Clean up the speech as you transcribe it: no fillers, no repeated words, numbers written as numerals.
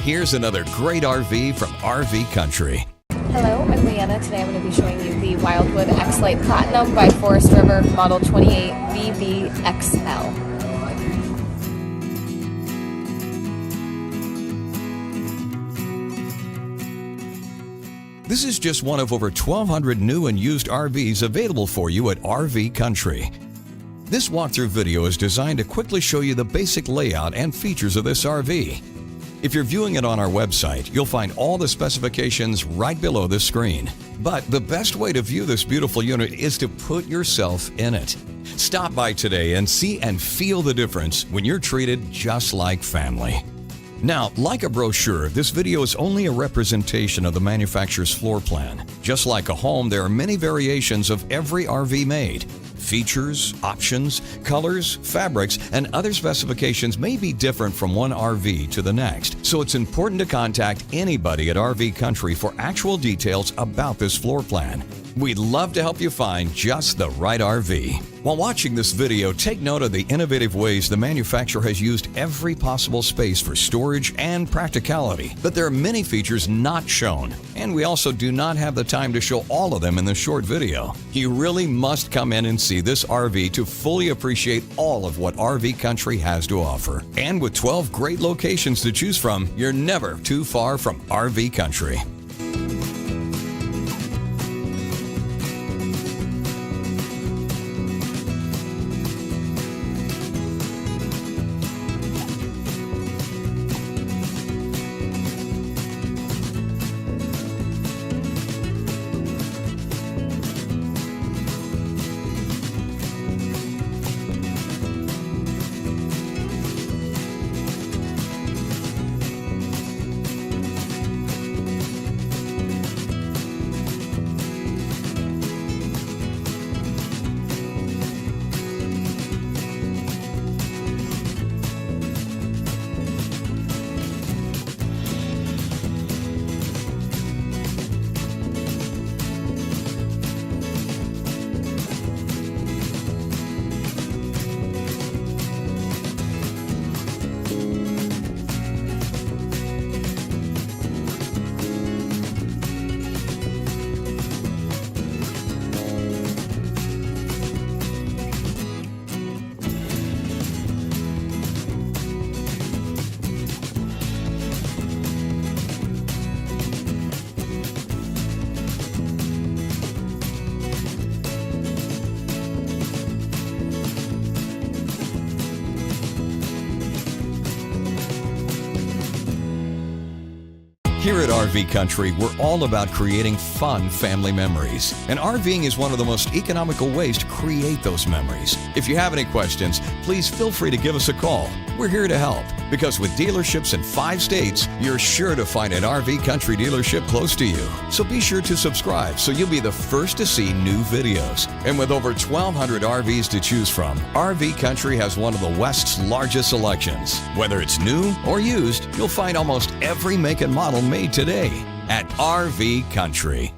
here's another great RV from RV Country. Hello, I'm Leanna. Today I'm going to be showing you the Wildwood X-Lite Platinum by Forest River, model 28VBXL. This is just one of over 1,200 new and used RVs available for you at RV Country. This walkthrough video is designed to quickly show you the basic layout and features of this RV. If you're viewing it on our website, you'll find all the specifications right below the screen. But the best way to view this beautiful unit is to put yourself in it. Stop by today and see and feel the difference when you're treated just like family. Now, like a brochure, this video is only a representation of the manufacturer's floor plan. Just like a home, there are many variations of every RV made. Features, options, colors, fabrics, and other specifications may be different from one RV to the next, so it's important to contact anybody at RV Country for actual details about this floor plan. We'd love to help you find just the right RV. While watching this video, take note of the innovative ways the manufacturer has used every possible space for storage and practicality, but there are many features not shown, and we also do not have the time to show all of them in this short video. You really must come in and see this RV to fully appreciate all of what RV Country has to offer. And with 12 great locations to choose from, you're never too far from RV Country. Here at RV Country, we're all about creating fun family memories. And RVing is one of the most economical ways to create those memories. If you have any questions, please feel free to give us a call. We're here to help, because with dealerships in 5 states, you're sure to find an RV Country dealership close to you. So be sure to subscribe so you'll be the first to see new videos. And with over 1,200 RVs to choose from, RV Country has one of the West's largest selections. Whether it's new or used, you'll find almost every make and model made today at RV Country.